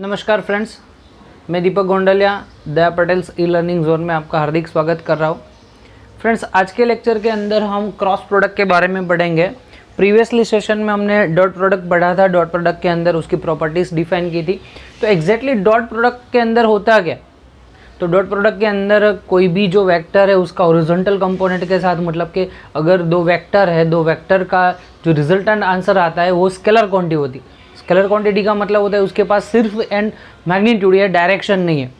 नमस्कार फ्रेंड्स, मैं दीपक गोंडलिया दया Patels e learning zone में आपका हार्दिक स्वागत कर रहा हूँ। फ्रेंड्स, आज के लेक्चर के अंदर हम क्रॉस प्रोडक्ट के बारे में पढ़ेंगे। प्रीवियसली सेशन में हमने डॉट प्रोडक्ट पढ़ा था। डॉट प्रोडक्ट के अंदर उसकी प्रॉपर्टीज़ डिफाइन की थी। तो एग्जैक्टली डॉट प्रोडक्ट के अंदर होता क्या? तो डॉट प्रोडक्ट के अंदर कोई भी जो वेक्टर है उसका हॉरिजॉन्टल कंपोनेंट के साथ, मतलब कि अगर दो वेक्टर है, दो वेक्टर का जो रिजल्टेंट आंसर आता है वो स्केलर क्वांटिटी होती है। स्केलर क्वांटिटी का मतलब होता है उसके पास सिर्फ एंड मैग्नीट्यूड या डायरेक्शन नहीं है।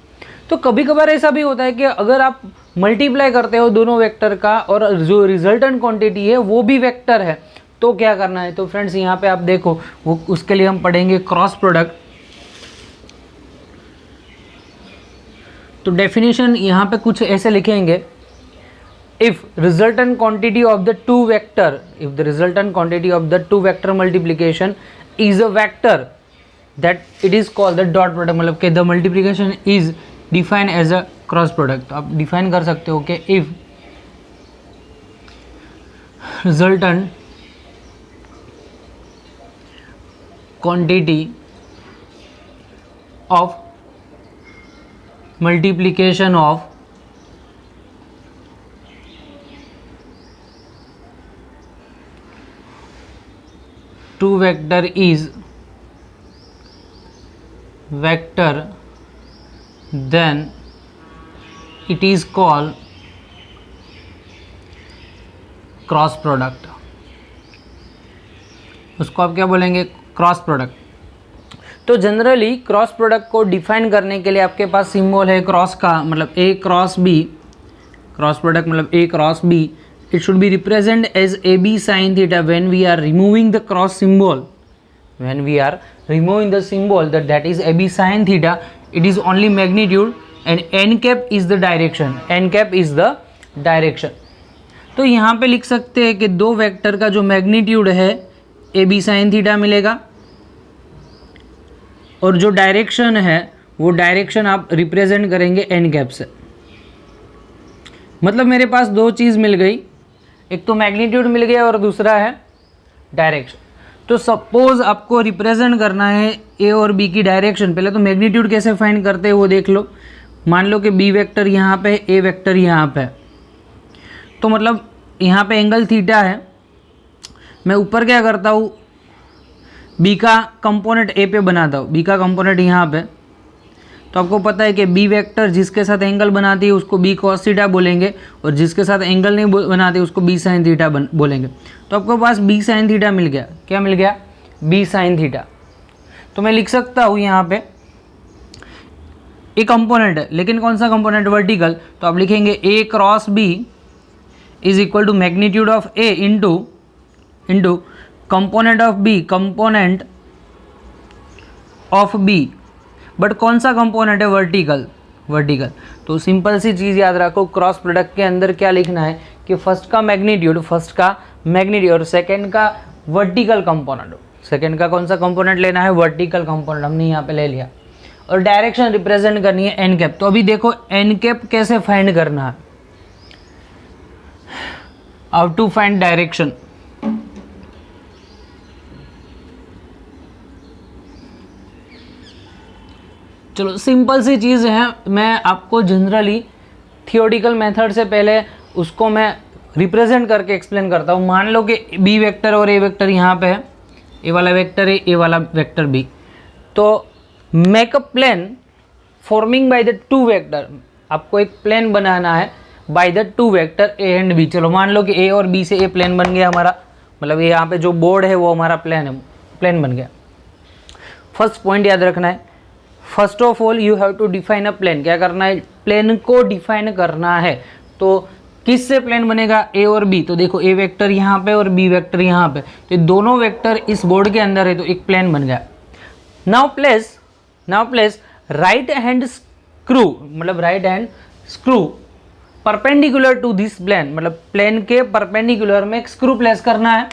तो कभी कभार ऐसा भी होता है कि अगर आप मल्टीप्लाई करते हो दोनों वेक्टर का और जो रिजल्टेंट क्वांटिटी है वो भी वेक्टर है, तो क्या करना है? तो फ्रेंड्स, यहाँ पे आप देखो, वो उसके लिए हम पढ़ेंगे क्रॉस प्रोडक्ट। तो डेफिनेशन यहाँ पे कुछ ऐसे लिखेंगे, if resultant quantity of the two vector, if the resultant quantity of the two vector multiplication is a vector, that it is called the dot product। मतलब कि the multiplication is defined as a cross product। तो आप define कर सकते हो कि if resultant quantity of multiplication of two vector is vector, then it is called cross product. उसको आप क्या बोलेंगे? Cross product. तो जनरली क्रॉस प्रोडक्ट को डिफाइन करने के लिए आपके पास सिंबल है क्रॉस का, मतलब A cross B. Cross product मतलब A cross B. It should be represented as AB sin theta when we are removing the cross symbol. When we are removing the symbol that is AB sin theta, it is only magnitude and n cap is the direction. N cap is the direction. तो यहाँ पे लिख सकते हैं कि दो vector का जो मैग्नीट्यूड है AB sin theta मिलेगा और जो डायरेक्शन है वो डायरेक्शन आप रिप्रेजेंट करेंगे n cap से। मतलब मेरे पास दो चीज़ मिल गई, एक तो मैग्नीट्यूड मिल गया और दूसरा है डायरेक्शन। तो सपोज आपको रिप्रेजेंट करना है ए और बी की डायरेक्शन। पहले तो मैग्नीट्यूड कैसे फाइंड करते हैं वो देख लो। मान लो कि बी वेक्टर यहाँ पे, ए वेक्टर यहाँ पे, तो मतलब यहाँ पे एंगल थीटा है। मैं ऊपर क्या करता हूँ, बी का कंपोनेंट ए पे बनाता हूँ। बी का कंपोनेंट यहाँ पे, तो आपको पता है कि बी वेक्टर जिसके साथ एंगल बनाती है उसको बी कॉस थीटा बोलेंगे और जिसके साथ एंगल नहीं बनाती उसको बी साइन थीटा बोलेंगे। तो आपको पास बी साइन थीटा मिल गया। क्या मिल गया? B sine theta. तो मैं लिख सकता हूँ यहाँ पे एक कंपोनेंट है, लेकिन कौन सा कंपोनेंट? वर्टिकल। तो आप लिखेंगे A cross B is equal to magnitude of A into component of B, component of B. But कौन सा कंपोनेंट है? वर्टिकल। तो सिंपल सी चीज़ याद रखो, क्रॉस प्रोडक्ट के अंदर क्या लिखना है कि फर्स्ट का मैग्नीट्यूड और सेकंड का वर्टिकल कंपोनेंट। सेकंड का कौन सा कंपोनेंट लेना है? वर्टिकल कंपोनेंट हमने यहाँ पे ले लिया। और डायरेक्शन रिप्रेजेंट करनी है एन कैप। तो अभी देखो एन कैप कैसे फाइंड करना है। How to find direction. चलो सिंपल सी चीज़ है, मैं आपको जनरली थियोरिटिकल मेथड से पहले उसको मैं रिप्रेजेंट करके एक्सप्लेन करता हूँ। मान लो कि बी वेक्टर और ए वेक्टर यहाँ पे है, ए वाला वेक्टर है, ए वाला वेक्टर बी। तो make a plane forming by the two vector. आपको एक प्लेन बनाना है by the two vector A and B. चलो मान लो कि ए और बी से ए प्लेन बन गया हमारा, मतलब ये यहाँ पे जो बोर्ड है वो हमारा प्लेन बन गया। फर्स्ट पॉइंट याद रखना है, first of all you have to define a plane. क्या करना है? प्लेन को डिफाइन करना है। तो किससे प्लेन बनेगा? ए और बी। तो देखो ए वेक्टर यहाँ पे और बी वेक्टर यहाँ पे, तो दोनों वेक्टर इस बोर्ड के अंदर है, तो एक प्लेन बन गया। Now place right hand screw, मतलब right hand screw perpendicular to this plane, मतलब प्लेन के परपेंडिकुलर में एक स्क्रू प्लेस करना है।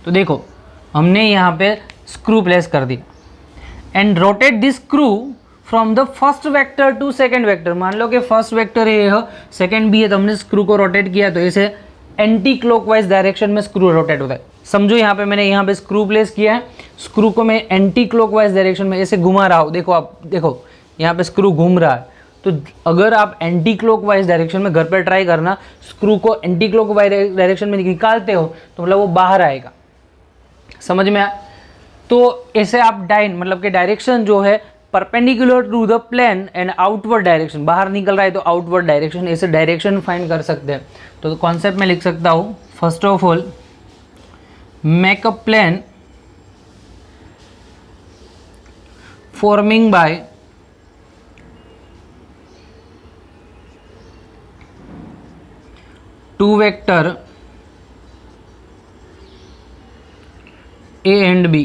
तो देखो हमने यहाँ पे स्क्रू प्लेस कर दी and rotate this screw from the first vector to second vector. मान लो कि फर्स्ट वेक्टर है, सेकंड बी है, तो हमने स्क्रू को रोटेट किया, तो ऐसे एंटी क्लॉकवाइज डायरेक्शन में स्क्रू रोटेट होता है। समझो यहाँ पे मैंने यहाँ पे स्क्रू प्लेस किया है, स्क्रू को मैं एंटी क्लॉकवाइज डायरेक्शन में ऐसे घुमा रहा हूँ। देखो आप देखो यहाँ पे स्क्रू घूम रहा है, तो अगर आप एंटी क्लॉकवाइज डायरेक्शन में घर पर ट्राई करना, स्क्रू को एंटी क्लॉकवाइज डायरेक्शन में निकालते हो तो मतलब वो बाहर आएगा। समझ में आया? तो ऐसे आप मतलब कि डायरेक्शन जो है perpendicular to the plane and outward direction, बाहर निकल रहा है तो आउटवर्ड डायरेक्शन, ऐसे डायरेक्शन फाइंड कर सकते हैं। तो कॉन्सेप्ट में लिख सकता हूँ, first of all make a plane forming by two vector A and B.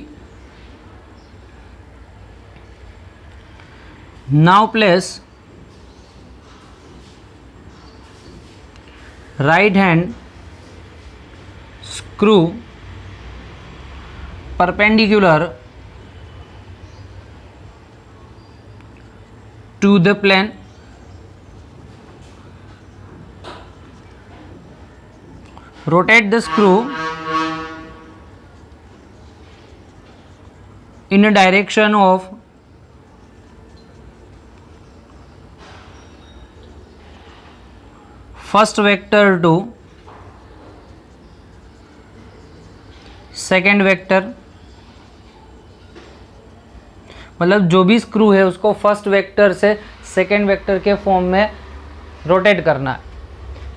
Now place right hand screw perpendicular to the plane, rotate the screw in a direction of first vector to second vector, मतलब जो भी screw है उसको first vector से second vector के form में rotate करना है।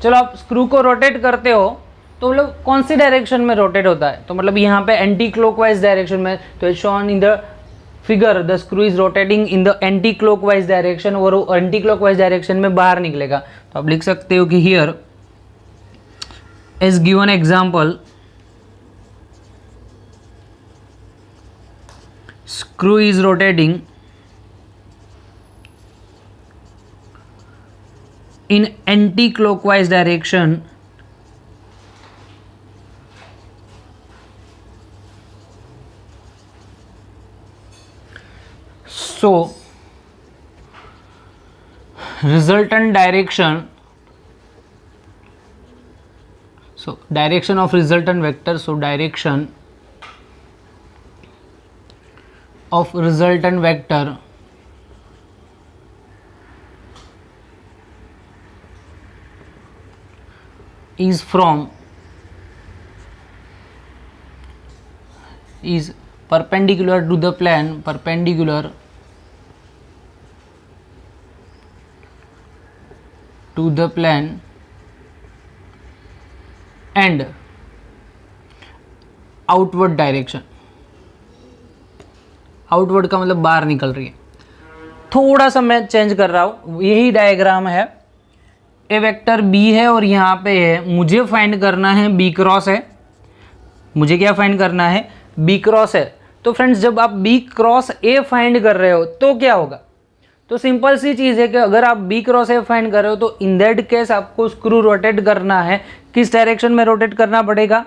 चलो आप स्क्रू को रोटेट करते हो तो मतलब कौन सी डायरेक्शन में रोटेट होता है, तो मतलब यहाँ पे एंटी क्लॉकवाइज डायरेक्शन में, तो shown in the figure the screw is rotating in the anti clockwise direction, और एंटी क्लॉकवाइज डायरेक्शन में बाहर निकलेगा। तो आप लिख सकते हो कि here as given example screw is rotating in anti-clockwise direction so resultant direction of resultant vector, so direction of resultant vector is perpendicular to the plane, perpendicular to the plane and outward direction, outward का मतलब बाहर निकल रही है। थोड़ा सा मैं change कर रहा हूँ, यही डायग्राम है, ए वेक्टर बी है और यहाँ पे है, मुझे फाइंड करना है बी क्रॉस है, मुझे क्या फाइंड करना है, बी क्रॉस है। तो फ्रेंड्स जब आप बी क्रॉस ए फाइंड कर रहे हो तो क्या होगा, तो सिंपल सी चीज़ है कि अगर आप बी क्रॉस ए फाइंड कर रहे हो तो इन दैट केस आपको स्क्रू रोटेट करना है, किस डायरेक्शन में रोटेट करना पड़ेगा,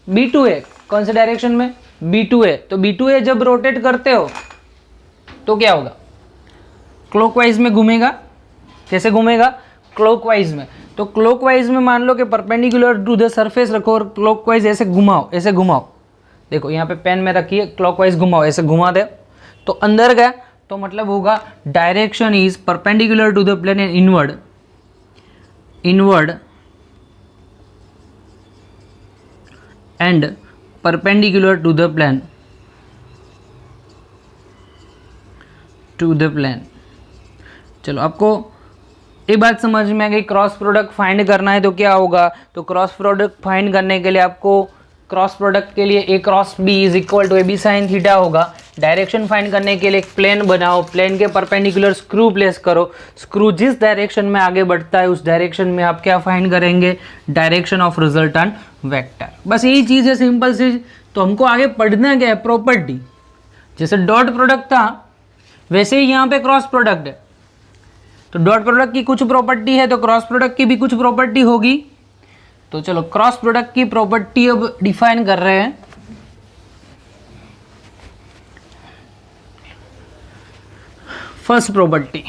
B2A, कौन से डायरेक्शन में, B2A। तो B2A जब रोटेट करते हो तो क्या होगा, क्लॉकवाइज में घूमेगा। कैसे घूमेगा, क्लॉकवाइज में। तो क्लॉकवाइज में मान लो कि परपेंडिकुलर टू द सरफेस रखो और क्लॉकवाइज ऐसे घुमाओ, ऐसे घुमाओ, देखो यहाँ पे पेन में रखिए, क्लॉकवाइज घुमाओ, ऐसे घुमा दे तो अंदर गया, तो मतलब होगा direction is perpendicular to the plane and inward, inward and perpendicular to the plane, to the plane. चलो आपको ये बात समझ में आ गई, क्रॉस प्रोडक्ट फाइंड करना है तो क्या होगा, तो क्रॉस प्रोडक्ट फाइंड करने के लिए आपको क्रॉस प्रोडक्ट के लिए A cross B is equal to A B sine theta होगा। डायरेक्शन फाइंड करने के लिए एक प्लेन बनाओ, प्लेन के परपेंडिकुलर स्क्रू प्लेस करो, स्क्रू जिस डायरेक्शन में आगे बढ़ता है उस डायरेक्शन में आप क्या फाइंड करेंगे, डायरेक्शन ऑफ रिजल्टेंट वेक्टर। बस यही चीज़ है, सिंपल सी। तो हमको आगे पढ़ना क्या है, प्रॉपर्टी। जैसे डॉट प्रोडक्ट था वैसे ही यहाँ पे क्रॉस प्रोडक्ट है, तो डॉट प्रोडक्ट की कुछ प्रॉपर्टी है तो क्रॉस प्रोडक्ट की भी कुछ प्रॉपर्टी होगी। तो चलो क्रॉस प्रोडक्ट की प्रॉपर्टी अब डिफाइन कर रहे हैं। First property,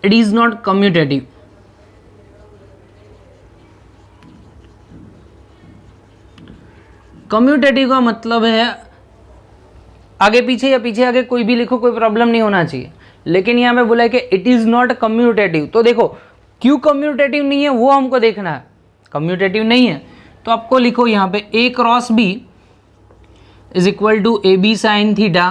it is not commutative. Commutative का मतलब है आगे पीछे या पीछे आगे कोई भी लिखो, कोई प्रॉब्लम नहीं होना चाहिए, लेकिन यहाँ पे बोला है कि इट इज नॉट कम्यूटेटिव। तो देखो क्यों कम्यूटेटिव नहीं है वो हमको देखना है। कम्यूटेटिव नहीं है तो आपको लिखो यहाँ पे A cross B is equal to A B sine theta.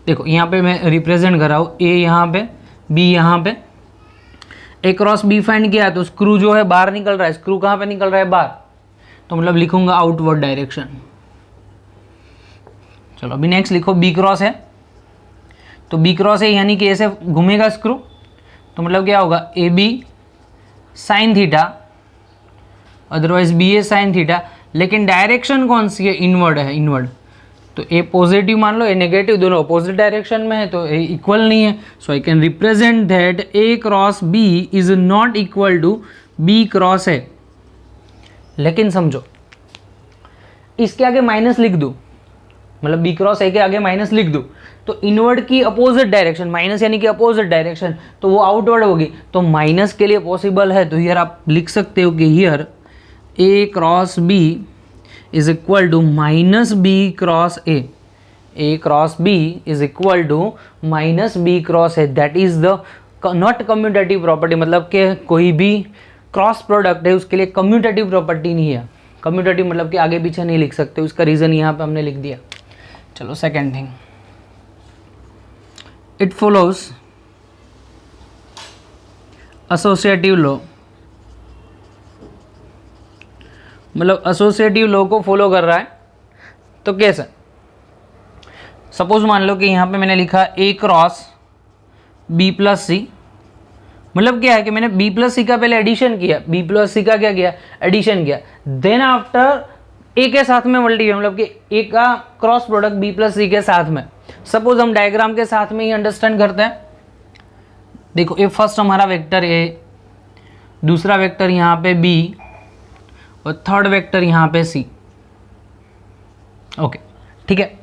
देखो यहाँ पे मैं रिप्रेजेंट कर रहा हूँ, ए यहाँ पे बी यहाँ पे। ए क्रॉस बी फाइंड किया तो स्क्रू जो है बाहर निकल रहा है, स्क्रू कहाँ पे निकल रहा है, बाहर, तो मतलब लिखूंगा आउटवर्ड डायरेक्शन। चलो अभी नेक्स्ट लिखो बी क्रॉस है, तो बी क्रॉस है यानी कि ऐसे घूमेगा स्क्रू, तो मतलब क्या होगा A B sine theta, otherwise B A sine theta, लेकिन डायरेक्शन कौन सी है, इनवर्ड है, इनवर्ड। तो ए पॉजिटिव मान लो, ए नेगेटिव, दोनों अपोजिट डायरेक्शन में है तो ए इक्वल नहीं है। So I can represent that A cross B is not equal to B cross A. लेकिन समझो इसके आगे माइनस लिख दूँ, मतलब बी क्रॉस ए के आगे माइनस लिख दूँ तो इनवर्ड की अपोजिट डायरेक्शन, माइनस यानी कि अपोजिट डायरेक्शन, तो वो आउटवर्ड होगी, तो माइनस के लिए पॉसिबल है। तो हियर आप लिख सकते हो कि here A cross B is equal to minus B cross A, A cross B is equal to minus B cross A. That is the not commutative property, मतलब कि कोई भी क्रॉस प्रोडक्ट है उसके लिए कम्यूटेटिव प्रॉपर्टी नहीं है। Commutative मतलब कि आगे पीछे नहीं लिख सकते, उसका रीज़न यहाँ पे हमने लिख दिया। चलो second thing, it follows associative law, मतलब एसोसिएटिव लॉ को फॉलो कर रहा है। तो कैसे, सपोज मान लो कि यहाँ पे मैंने लिखा ए क्रॉस बी प्लस सी, मतलब क्या है कि मैंने b प्लस सी का पहले एडिशन किया, b प्लस सी का क्या किया, एडिशन किया, देन आफ्टर a के साथ में मल्टीप्लाई, मतलब कि a का क्रॉस प्रोडक्ट b प्लस सी के साथ में। सपोज हम डायग्राम के साथ में ही अंडरस्टैंड करते हैं। देखो ये फर्स्ट हमारा वेक्टर a, दूसरा वेक्टर यहाँ पे b और थर्ड वेक्टर यहाँ पे c। ओके ठीक है,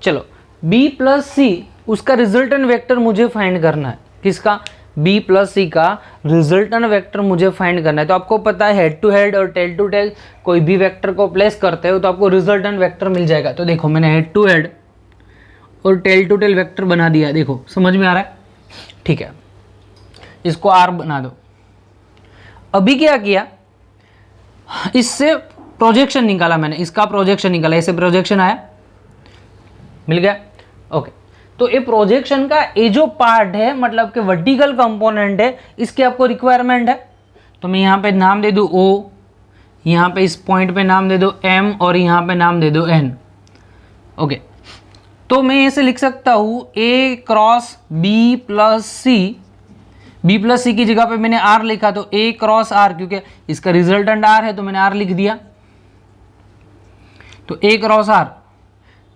चलो b प्लस सी उसका रिजल्टेंट वेक्टर मुझे फाइंड करना है। किसका, b प्लस सी का रिजल्टेंट वेक्टर मुझे फाइंड करना है। तो आपको पता है हेड टू हेड और टेल टू टेल कोई भी वेक्टर को प्लेस करते हो तो आपको रिजल्टेंट वेक्टर मिल जाएगा। तो देखो मैंने हेड टू हेड और टेल टू टेल वेक्टर बना दिया, देखो समझ में आ रहा है, ठीक है। इसको r बना दो। अभी क्या किया, इससे प्रोजेक्शन निकाला मैंने, इसका प्रोजेक्शन निकाला, ऐसे प्रोजेक्शन आया, मिल गया, ओके। तो ये प्रोजेक्शन का ये जो पार्ट है मतलब कि वर्टिकल कंपोनेंट है, इसकी आपको रिक्वायरमेंट है। तो मैं यहाँ पे नाम दे दूँ O, यहाँ पे इस पॉइंट पे नाम दे दो M और यहाँ पे नाम दे दो N, ओके। तो मैं ऐसे लिख सकता हूँ A cross B plus C, B plus C की जगह पे मैंने R लिखा तो A क्रॉस R, क्योंकि इसका रिजल्टेंट R है तो मैंने R लिख दिया, तो A क्रॉस R।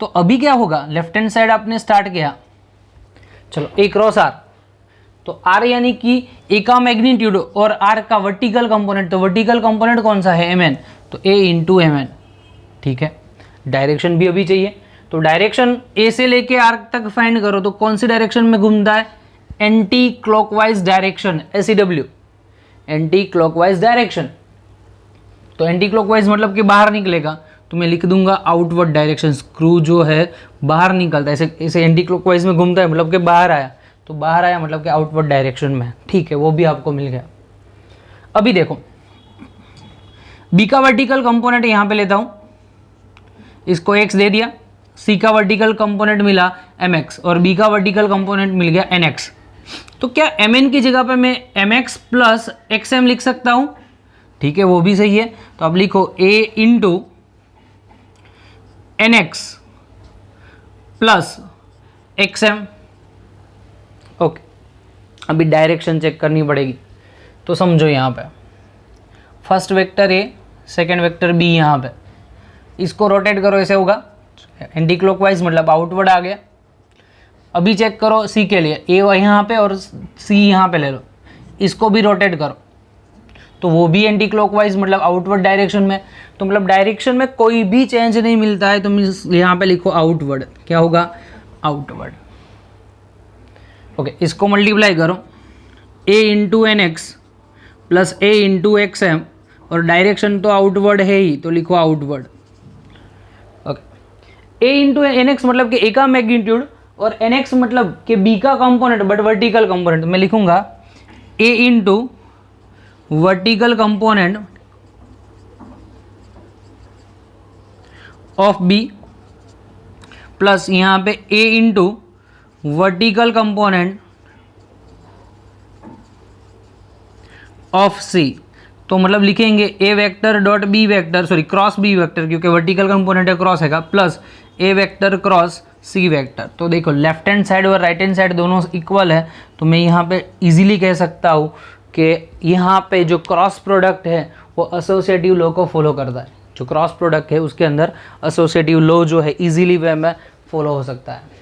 तो अभी क्या होगा, लेफ्ट हैंड साइड आपने स्टार्ट किया, चलो A क्रॉस R, तो R यानी कि A का मैग्नीट्यूड और R का वर्टिकल कंपोनेंट, तो वर्टिकल कंपोनेंट कौन सा है, Mn, तो A इंटू Mn, ठीक है। डायरेक्शन भी अभी चाहिए, तो डायरेक्शन A से लेके R तक फाइंड करो, तो कौन सी डायरेक्शन में घूमता है, anti clockwise direction, ACW, anti clockwise direction. तो एंटी क्लॉकवाइज मतलब कि बाहर निकलेगा, तो मैं लिख दूंगा आउटवर्ड डायरेक्शन। स्क्रू जो है बाहर निकलता है, ऐसे ऐसे एंटी क्लॉकवाइज में घूमता है मतलब कि बाहर आया, तो बाहर आया मतलब कि आउटवर्ड डायरेक्शन में, ठीक है, वो भी आपको मिल गया। अभी देखो बी का वर्टिकल कंपोनेंट यहाँ पे लेता हूँ, इसको x दे दिया, सी का वर्टिकल कंपोनेंट मिला mx और बी का वर्टिकल कंपोनेंट मिल गया nx। तो क्या mn की जगह पे मैं mx प्लस xm लिख सकता हूँ, ठीक है, वो भी सही है। तो अब लिखो a into nx plus xm, okay. अभी डायरेक्शन चेक करनी पड़ेगी, तो समझो यहाँ पे first vector a, second vector b, यहाँ पे इसको रोटेट करो, ऐसे होगा एंटी क्लॉकवाइज मतलब आउटवर्ड आ गया। अभी चेक करो c के लिए, a यहाँ पे और c यहाँ पे ले लो, इसको भी रोटेट करो, तो वो भी एंटी क्लॉकवाइज मतलब आउटवर्ड डायरेक्शन में। तो मतलब डायरेक्शन में कोई भी चेंज नहीं मिलता है, तो यहाँ पे लिखो आउटवर्ड, क्या होगा, आउटवर्ड, ओके। इसको मल्टीप्लाई करो, ए इंटू एन एक्स प्लस ए इंटू एक्स एम, और डायरेक्शन तो आउटवर्ड है ही, तो लिखो आउटवर्ड। ओके, ए इंटू एन एक्स मतलब कि ए का मैग्नीट्यूड, और एन एक्स मतलब कि बी का कंपोनेंट बट वर्टिकल कंपोनेंट। मैं लिखूंगा A into vertical component of B plus यहाँ पे A into vertical component of C. तो मतलब लिखेंगे A vector dot B vector, sorry cross B vector, क्योंकि वर्टिकल कंपोनेंट है क्रॉस हैगा, plus A vector cross C vector. तो देखो लेफ्ट हैंड साइड और राइट हैंड साइड दोनों इक्वल है, तो मैं यहाँ पे इजीली कह सकता हूँ कि यहाँ पे जो क्रॉस प्रोडक्ट है वो एसोसिएटिव लॉ को फॉलो करता है। जो क्रॉस प्रोडक्ट है उसके अंदर एसोसिएटिव लॉ जो है इजीली वे में फॉलो हो सकता है।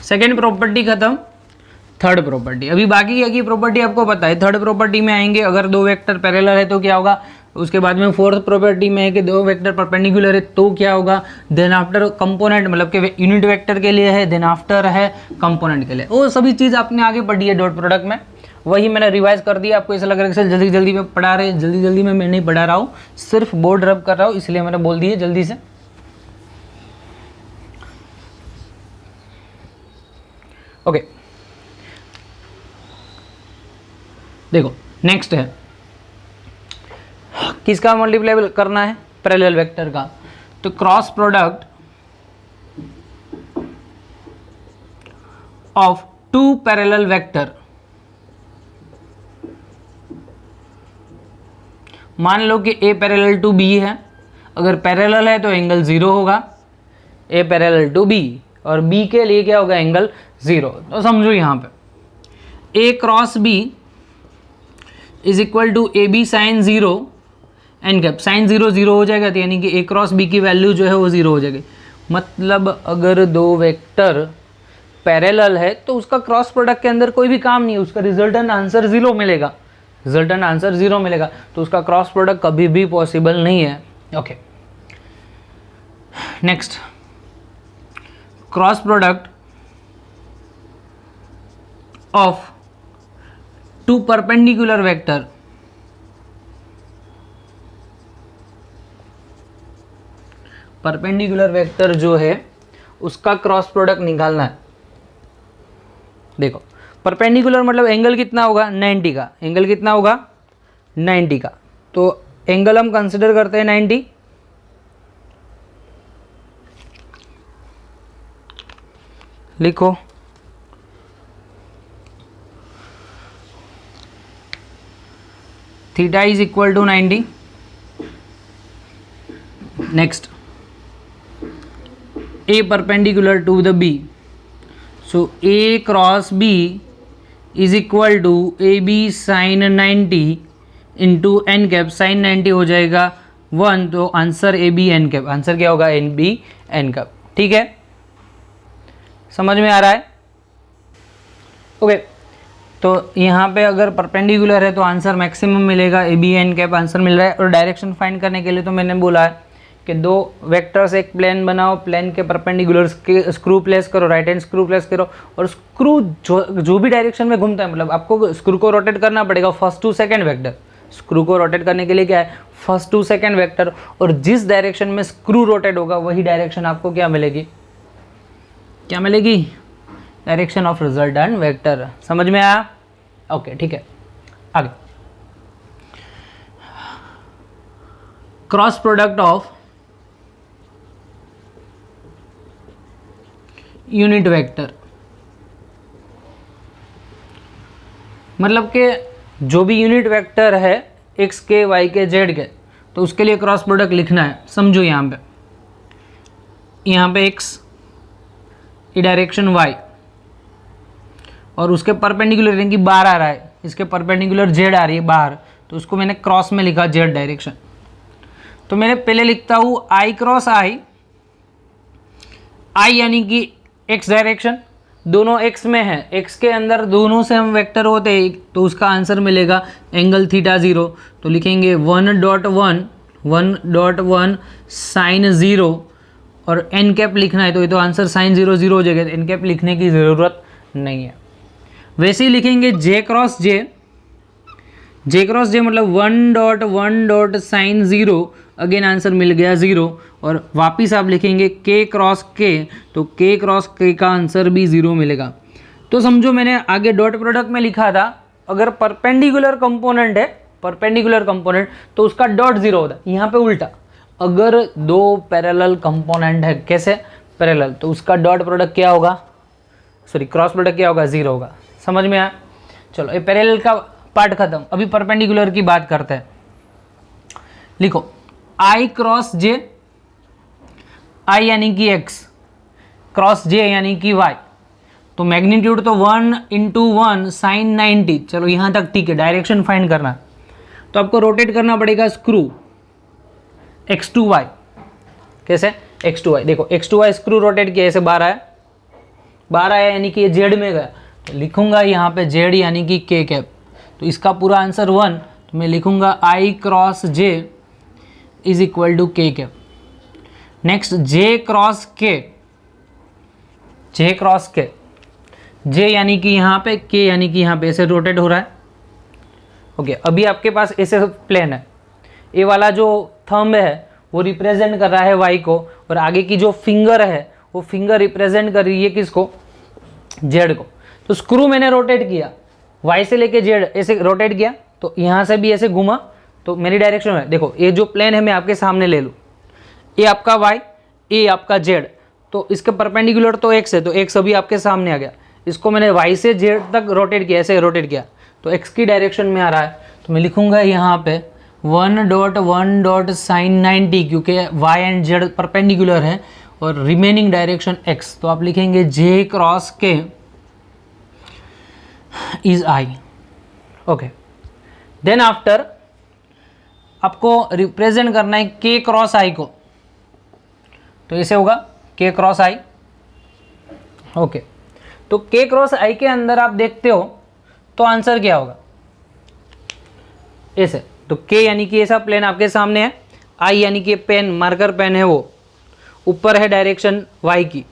सेकेंड प्रॉपर्टी खत्म, थर्ड प्रॉपर्टी अभी बाकी है। कि प्रॉपर्टी आपको पता है, थर्ड प्रॉपर्टी में आएंगे अगर दो वेक्टर पैरेलल है तो क्या होगा, उसके बाद में फोर्थ प्रॉपर्टी में है कि दो वेक्टर परपेंडिकुलर है तो क्या होगा, देन आफ्टर कंपोनेंट मतलब कि यूनिट वेक्टर के लिए है, देन आफ्टर है कंपोनेंट के लिए। वो सभी चीज़ आपने आगे पढ़ी है डॉट प्रोडक्ट में, वही मैंने रिवाइज कर दिया। आपको ऐसा लग रहा है कि जल्दी जल्दी में पढ़ा रहे, जल्दी जल्दी में मैं नहीं पढ़ा रहा हूँ, सिर्फ बोर्ड रब कर रहा हूँ, इसलिए मैंने बोल दिया जल्दी से। ओके देखो नेक्स्ट है, किसका मल्टीप्लाई करना है, पैरेलल वेक्टर का। तो cross product of two parallel vector, मान लो कि ए पैरेलल टू बी है, अगर पैरेलल है तो एंगल 0 होगा, ए पैरेलल टू बी, और बी के लिए क्या होगा, एंगल 0। तो समझो यहाँ पे A cross B is equal to A B sine 0 n cap, sine 0 0 हो जाएगा, तो यानी कि ए क्रॉस बी की वैल्यू जो है वो 0 हो जाएगी। मतलब अगर दो वेक्टर पैरेलल है तो उसका क्रॉस प्रोडक्ट के अंदर कोई भी काम नहीं है, उसका रिजल्टेंट आंसर 0 मिलेगा, रिजल्टेंट आंसर 0 मिलेगा, तो उसका क्रॉस प्रोडक्ट कभी भी पॉसिबल नहीं है। Okay next, cross product of two perpendicular vector, perpendicular vector जो है उसका क्रॉस प्रोडक्ट निकालना है। देखो परपेंडिकुलर मतलब एंगल कितना होगा, 90 का, एंगल कितना होगा 90 का, तो एंगल हम कंसिडर करते हैं 90। लिखो theta is equal to 90। Next A perpendicular to the B, so A cross B is equal to AB sin 90 into n cap, sin 90 हो जाएगा 1, तो answer AB n cap, answer क्या होगा AB n कैप। ठीक है, समझ में आ रहा है। ओके तो यहाँ पे अगर परपेंडिकुलर है तो आंसर मैक्सिमम मिलेगा, AB n कैप आंसर मिल रहा है। और डायरेक्शन फाइंड करने के लिए तो मैंने बोला है कि दो वेक्टर्स एक प्लेन बनाओ, प्लेन के परपेंडिकुलर स्क्रू प्लेस करो, राइट हैंड स्क्रू प्लेस करो, और स्क्रू जो भी डायरेक्शन में घूमता है, मतलब आपको स्क्रू को रोटेट करना पड़ेगा first to second vector. Screw को रोटेट करने के लिए क्या है, फर्स्ट टू सेकंड वेक्टर, और जिस डायरेक्शन में स्क्रू रोटेट होगा वही डायरेक्शन आपको क्या मिलेगी, क्या मिलेगी, डायरेक्शन ऑफ रिजल्टेंट वेक्टर। समझ में आया। ओके ठीक है, आगे cross product of unit vector, मतलब कि जो भी यूनिट वेक्टर है x के y के z के, तो उसके लिए क्रॉस प्रोडक्ट लिखना है। समझो यहाँ पे x ये डायरेक्शन y, और उसके परपेंडिकुलर यानी कि बाहर आ रहा है, इसके परपेंडिकुलर z आ रही है बाहर, तो उसको मैंने क्रॉस में लिखा z डायरेक्शन। तो मैंने पहले लिखता हूँ i क्रॉस i यानी कि x डायरेक्शन, दोनों x में है, x के अंदर दोनों से हम वेक्टर होते हैं, तो उसका आंसर मिलेगा एंगल थीटा 0। तो लिखेंगे 1.1 1.1 साइन 0 और एन कैप लिखना है तो ये तो आंसर साइन 0 0 हो जाएगा, एन कैप लिखने की ज़रूरत नहीं है। वैसे ही लिखेंगे जे क्रॉस जे मतलब 1.1 साइन 0, अगेन आंसर मिल गया 0 और वापिस आप लिखेंगे के क्रॉस के, तो के क्रॉस के का आंसर भी 0 मिलेगा। तो समझो मैंने आगे डॉट प्रोडक्ट में लिखा था अगर परपेंडिकुलर कंपोनेंट है, परपेंडिकुलर कंपोनेंट तो उसका डॉट 0 होता है, यहाँ पे उल्टा अगर दो पैरेलल कंपोनेंट है, कैसे पैरेलल, तो उसका डॉट प्रोडक्ट क्या होगा, सॉरी क्रॉस प्रोडक्ट क्या होगा, 0 होगा। समझ में आया? चलो ये पैरेलल का पार्ट खत्म, अभी परपेंडिकुलर की बात करते हैं। लिखो आई क्रॉस जे, आई यानी कि x, क्रॉस जे यानी कि y, तो मैग्नीट्यूड तो 1 × 1 साइन 90। चलो यहाँ तक ठीक है, डायरेक्शन फाइंड करना तो आपको रोटेट करना पड़ेगा स्क्रू x to y। कैसे x to y, देखो x to y screw rotate किया, ऐसे बाहर आया, बाहर आया यानी कि ये जेड में गया, तो लिखूंगा यहाँ पे जेड यानी कि के कैप, तो इसका पूरा आंसर 1, तो मैं लिखूंगा I cross J is equal to K cap. Next J cross K, J cross K, जे यानी कि यहाँ पे, के यानी कि यहाँ पे ऐसे रोटेट हो रहा है। ओके अभी आपके पास ऐसे प्लेन है, ये वाला जो थंब है वो रिप्रेजेंट कर रहा है वाई को, और आगे की जो फिंगर है वो फिंगर रिप्रेजेंट कर रही है किसको, जेड को। तो स्क्रू मैंने रोटेट किया, वाई से लेके जेड ऐसे रोटेट किया, तो यहाँ से भी ऐसे घुमा, तो मेरी डायरेक्शन है, देखो ये जो प्लेन है मैं आपके सामने ले लूँ, ये आपका वाई, ये आपका जेड, तो इसके परपेंडिकुलर तो एक्स है, तो एक्स अभी आपके सामने आ गया, इसको मैंने वाई से जेड तक रोटेट किया, ऐसे रोटेट किया, तो एक्स की डायरेक्शन में आ रहा है, तो मैं लिखूंगा यहाँ पे 1.1 साइन 90, क्योंकि वाई एंड जेड परपेंडिकुलर है और रिमेनिंग डायरेक्शन एक्स, तो आप लिखेंगे J cross K is I. Okay then after आपको रिप्रेजेंट करना है के क्रॉस आई को, तो ऐसे होगा के क्रॉस आई। ओके तो के क्रॉस आई के अंदर आप देखते हो तो आंसर क्या होगा, ऐसे, तो के यानी कि ऐसा प्लेन आपके सामने है, आई यानी कि पेन, मार्कर पेन है वो ऊपर है डायरेक्शन वाई की,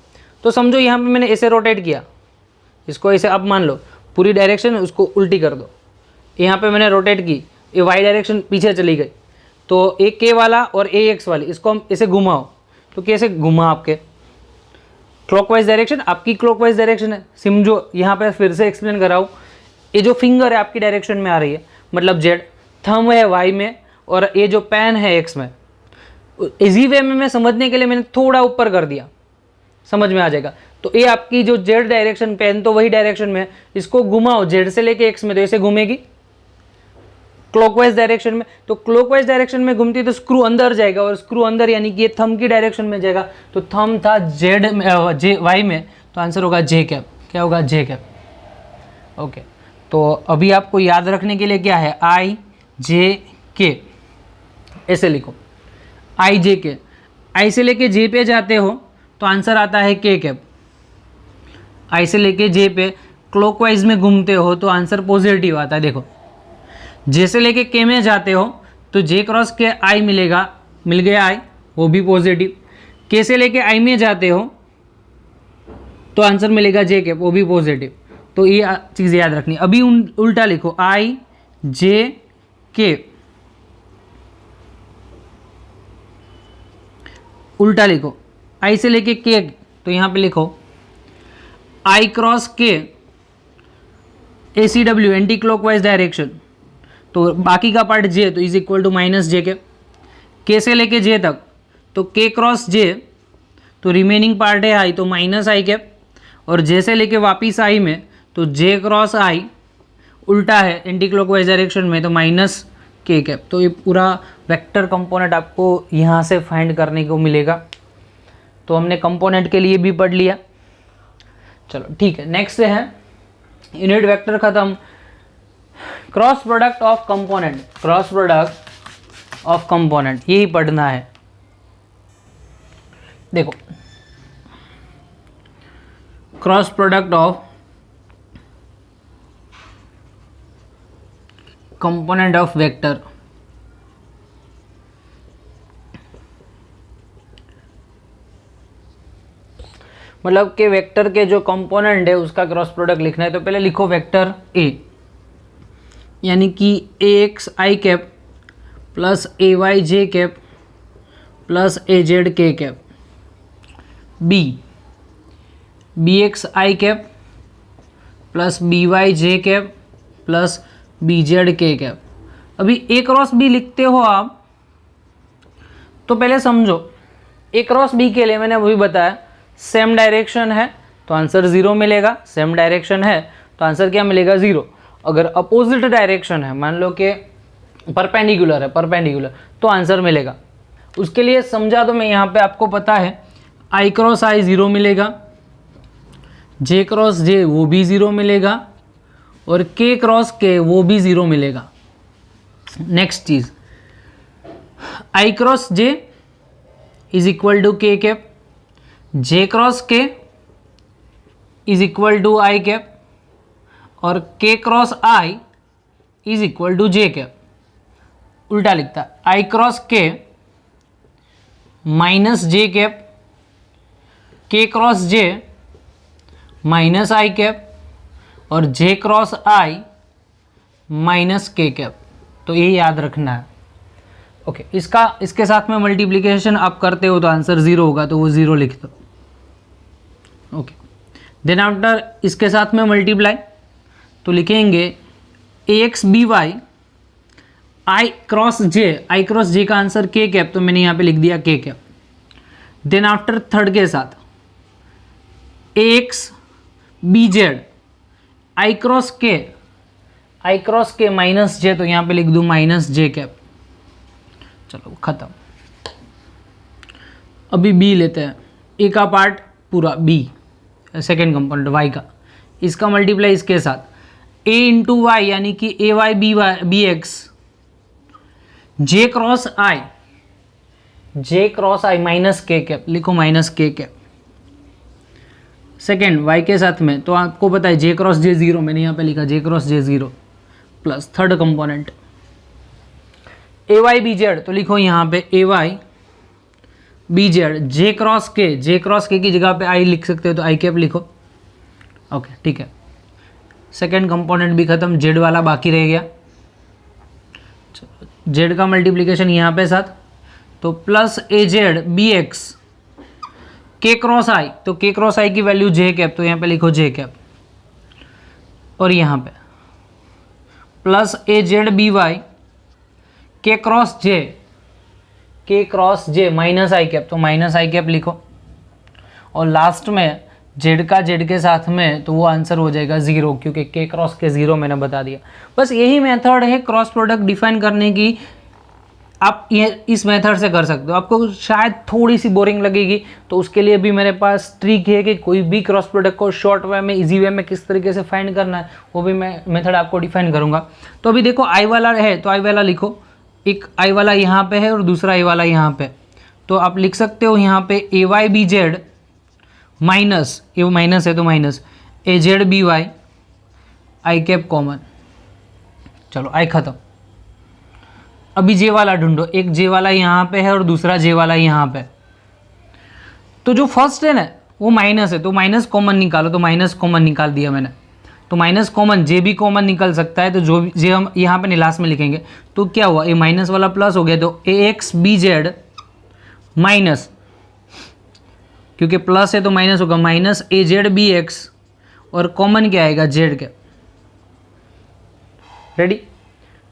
तो समझो यहाँ पे मैंने ऐसे रोटेट किया, इसको ऐसे अब मान लो पूरी डायरेक्शन उसको उल्टी कर दो, यहाँ पे मैंने रोटेट की, ये वाई डायरेक्शन पीछे चली गई, तो एक के वाला और ए एक्स वाली इसको हम ऐसे घुमाओ, तो कैसे घुमा, आपके क्लॉकवाइज डायरेक्शन, आपकी क्लॉकवाइज डायरेक्शन है। समझो यहाँ पे फिर से एक्सप्लेन कराऊँ, ये जो फिंगर है आपकी डायरेक्शन में आ रही है, मतलब जेड, थंब है वाई में और ये जो पेन है एक्स में। इजी वे में मैं समझने के लिए मैंने थोड़ा ऊपर कर दिया, समझ में आ जाएगा। तो ये आपकी जो जेड डायरेक्शन, पेन तो वही डायरेक्शन में, इसको घुमाओ जेड से लेके एक्स में, तो ऐसे घूमेगी क्लॉकवाइज डायरेक्शन में, तो क्लॉकवाइज डायरेक्शन में घूमती है तो स्क्रू अंदर जाएगा, और स्क्रू अंदर यानी कि ये थंब की डायरेक्शन में जाएगा, तो थंब था जेड में, जे वाई में, तो आंसर होगा जे कैप। क्या होगा, जे कैप। ओके तो अभी आपको याद रखने के लिए क्या है, आई जे के, ऐसे लिखो आई जे के, आई से लेके जे पे जाते हो तो आंसर आता है के कैप, आई से लेके जे पे क्लॉकवाइज में घूमते हो तो आंसर पॉजिटिव आता है। देखो जे से लेके के में जाते हो तो जे क्रॉस के आई मिलेगा, मिल गया आई, वो भी पॉजिटिव। के से लेके आई में जाते हो तो आंसर मिलेगा जे कैप, वो भी पॉजिटिव। तो ये चीज़ याद रखनी। अभी उल्टा लिखो, आई जे के, उल्टा लिखो, आई से लेके के, तो यहाँ पे लिखो I cross K, A C W anti clockwise direction, तो बाकी का पार्ट जे, तो is equal to minus J के से लेके जे तक, तो के क्रॉस जे, तो रिमेनिंग पार्ट है आई, तो माइनस आई कैप, और जे से लेके वापिस आई में तो जे क्रॉस आई, उल्टा है एंटी क्लॉकवाइज डायरेक्शन में, तो माइनस के कैप। तो ये पूरा वेक्टर कंपोनेंट आपको यहाँ से फाइंड करने को मिलेगा। तो हमने कंपोनेंट के लिए भी पढ़ लिया। चलो ठीक है, नेक्स्ट है यूनिट वेक्टर खत्म, cross product of component, cross product of component यही पढ़ना है। देखो cross product of component of vector, मतलब कि वेक्टर के जो कंपोनेंट है उसका क्रॉस प्रोडक्ट लिखना है, तो पहले लिखो वेक्टर ए, यानी कि ए एक्स आई कैप प्लस ए वाई जे कैप प्लस ए जेड के कैप, बी एक्स आई कैप प्लस बी वाई जे कैप प्लस बी जेड के कैप। अभी ए क्रॉस बी लिखते हो आप, तो पहले समझो ए क्रॉस बी के लिए मैंने अभी बताया सेम डायरेक्शन है तो आंसर 0 मिलेगा, सेम डायरेक्शन है तो आंसर क्या मिलेगा 0। अगर अपोजिट डायरेक्शन है, मान लो कि परपेंडिकुलर है, परपेंडिकुलर, तो आंसर मिलेगा। उसके लिए समझा दो मैं यहाँ पे, आपको पता है आई क्रॉस आई 0 मिलेगा, जे क्रॉस जे वो भी 0 मिलेगा और के क्रॉस के वो भी 0 मिलेगा। नेक्स्ट चीज, I cross J is equal to K cap, J cross K is equal to I cap और K cross I is equal to J cap. उल्टा लिखता है, I cross K minus J cap, K cross J minus I cap और J cross I minus K cap. तो ये याद रखना है। ओके, इसके साथ में मल्टीप्लिकेशन आप करते हो तो आंसर 0 होगा, तो वो 0 लिख दो। ओके, देन आफ्टर इसके साथ में मल्टीप्लाई तो लिखेंगे ए एक्स बी वाई आई क्रॉस जे का आंसर के कैप, तो मैंने यहाँ पे लिख दिया के कैप। देन आफ्टर थर्ड के साथ A X B Z I cross K minus J, तो यहाँ पे लिख दूँ माइनस जे कैप। चलो खत्म। अभी बी लेते हैं, ए का पार्ट पूरा बी, सेकेंड कंपोनेंट वाई का, इसका मल्टीप्लाई इसके साथ ए इंटू वाई यानी कि ए Y B x, J cross I minus K cap, लिखो minus K cap. Second Y के साथ में, तो आपको पता है जे क्रॉस जे 0, मैंने यहाँ पे लिखा J cross J 0 plus third component A Y B Z, तो लिखो यहाँ पे A Y B Z, J cross K की जगह पे आई लिख सकते हो तो आई कैप लिखो। ओके ठीक है, सेकेंड कंपोनेंट भी खत्म, जेड वाला बाकी रह गया। जेड का मल्टीप्लिकेशन यहाँ पे साथ, तो प्लस ए जेड बी एक्स के क्रॉस आई, तो के क्रॉस आई की वैल्यू जे कैप, तो यहाँ पे लिखो जे कैप। और यहाँ पे प्लस ए जेड बी वाई के cross J minus I cap, तो माइनस आई कैप लिखो। और लास्ट में जेड के साथ में, तो वो आंसर हो जाएगा 0, क्योंकि के क्रॉस के 0 मैंने बता दिया। बस यही मेथड है क्रॉस प्रोडक्ट डिफाइन करने की। आप ये इस मेथड से कर सकते हो। आपको शायद थोड़ी सी बोरिंग लगेगी, तो उसके लिए भी मेरे पास ट्रिक है कि कोई भी क्रॉस प्रोडक्ट को शॉर्ट वे में, इजी वे में किस तरीके से फाइंड करना है, वो भी मैं मेथड आपको डिफाइन करूंगा। तो अभी देखो आई वाला है, तो आई वाला लिखो, एक आई वाला यहाँ पे है और दूसरा आई वाला यहाँ पे, तो आप लिख सकते हो यहाँ पे A Y B Z minus, ये माइनस है तो माइनस ए जेड बी वाई आई कैप कॉमन। चलो आई खत्म। अभी जे वाला ढूंढो, एक जे वाला यहाँ पे है और दूसरा जे वाला यहाँ पे। तो जो फर्स्ट है ना वो माइनस है, तो माइनस कॉमन निकालो, तो माइनस कॉमन निकाल दिया मैंने। तो माइनस कॉमन, जे भी कॉमन निकल सकता है, तो जो जे हम यहाँ पे लास्ट में लिखेंगे। तो क्या हुआ, ए माइनस वाला प्लस हो गया, तो ए एक्स बी जेड माइनस, क्योंकि प्लस है तो माइनस होगा, माइनस ए जेड बी एक्स और कॉमन क्या आएगा जेड कैप। रेडी,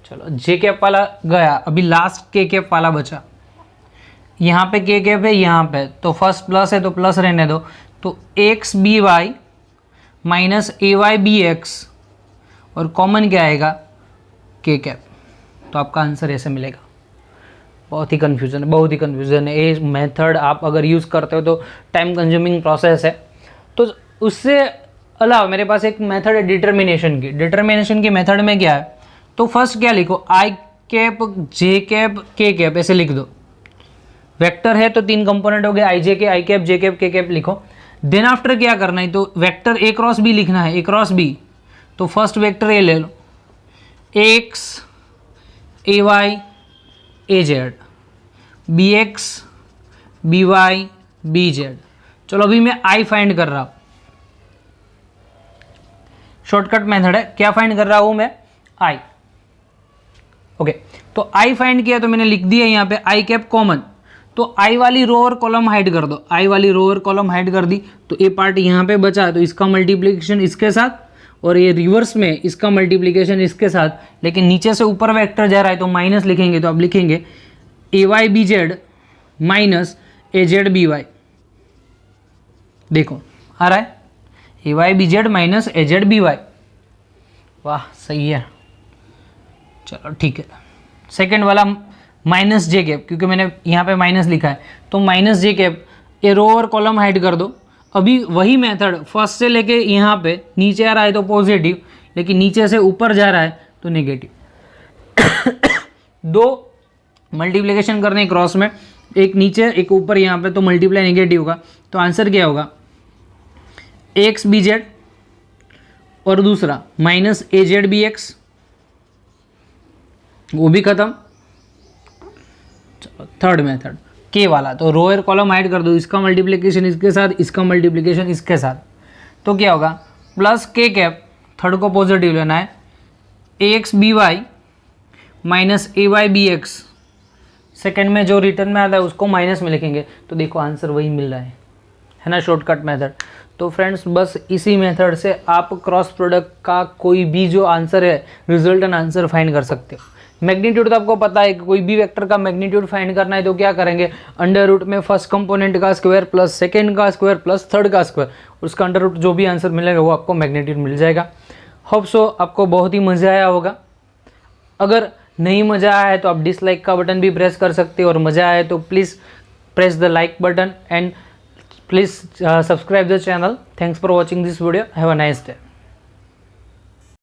चलो जे कैप वाला गया, अभी लास्ट के कैप वाला बचा। यहाँ पे के कैप है, यहाँ पे, तो फर्स्ट प्लस है तो प्लस रहने दो। तो एक्स बी वाई माइनस ए वाई बी एक्स और कॉमन क्या आएगा के कैप। तो आपका आंसर ऐसे मिलेगा। बहुत ही कन्फ्यूज़न है। ये मेथड आप अगर यूज़ करते हो तो टाइम कंज्यूमिंग प्रोसेस है। तो उससे अलावा मेरे पास एक मेथड है डिटर्मिनेशन की मेथड में क्या है, तो फर्स्ट क्या लिखो, आई कैप जे कैप के कैप, ऐसे लिख दो। वेक्टर है तो 3 कंपोनेंट हो गए, आई जे के, आई कैप, जे कैप, के कैप लिखो। देन आफ्टर क्या करना है, तो वेक्टर ए क्रॉस बी लिखना है, ए क्रॉस बी। तो फर्स्ट वेक्टर ए ले लो, X A Y A Z, B X B Y B Z. चलो अभी मैं आई फाइंड कर रहा हूँ, शॉर्टकट मेथड है। क्या फाइंड कर रहा हूँ मैं? आई। ओके, तो आई फाइंड किया तो मैंने लिख दिया यहाँ पे आई कैप कॉमन। तो आई वाली रो और कॉलम हाइड कर दो, आई वाली रो और कॉलम हाइड कर दी तो ये पार्ट यहाँ पे बचा, तो इसका मल्टीप्लिकेशन इसके साथ और ये रिवर्स में इसका मल्टीप्लिकेशन इसके साथ, लेकिन नीचे से ऊपर वेक्टर जा रहा है तो माइनस लिखेंगे, तो अब लिखेंगे ए वाई बी जेड माइनस ए जेड बी वाई। देखो आ रहा है ए वाई बी जेड माइनस ए जेड बी वाई। वाह सही है, चलो ठीक है। सेकेंड वाला माइनस जे कैप, क्योंकि मैंने यहाँ पे माइनस लिखा है तो माइनस जे कैप, ये रो और कॉलम हाइड कर दो। अभी वही मेथड फर्स्ट से लेके यहाँ पे नीचे आ रहा है तो पॉजिटिव, लेकिन नीचे से ऊपर जा रहा है तो नेगेटिव। दो मल्टीप्लिकेशन करने क्रॉस में, एक नीचे एक ऊपर यहाँ पे, तो मल्टीप्लाई नेगेटिव होगा। तो आंसर क्या होगा? एक्स बी जेड और दूसरा माइनस ए जेड बी एक्स, वो भी खत्म। चलो थर्ड मेथड के वाला, तो रो और कॉलम ऐड कर दो, इसका मल्टीप्लिकेशन इसके साथ, इसका मल्टीप्लिकेशन इसके साथ, तो क्या होगा? प्लस के कैप, थर्ड को पॉजिटिव लेना है, ए एक्स बी वाई माइनस ए वाई बी एक्स, सेकेंड में जो रिटर्न में आता है उसको माइनस में लिखेंगे, तो देखो आंसर वही मिल रहा है ना, शॉर्टकट मेथड। तो फ्रेंड्स बस इसी मेथड से आप क्रॉस प्रोडक्ट का कोई भी जो आंसर है, रिजल्टेंट आंसर फाइंड कर सकते हो। मैग्नीट्यूड तो आपको पता है कि कोई भी वेक्टर का मैग्नीट्यूड फाइंड करना है तो क्या करेंगे? अंडर रूट में फर्स्ट कंपोनेंट का स्क्वायर प्लस सेकेंड का स्क्वायर प्लस थर्ड का स्क्वायर, उसका अंडर रूट जो भी आंसर मिलेगा वो आपको मैग्नीट्यूड मिल जाएगा। होप सो आपको बहुत ही मज़ा आया होगा। अगर नहीं मज़ा आया है तो आप डिसलाइक का बटन भी प्रेस कर सकते हो, और मज़ा आया तो please press the like button and please subscribe the channel. Thanks for watching this video. Have a nice day.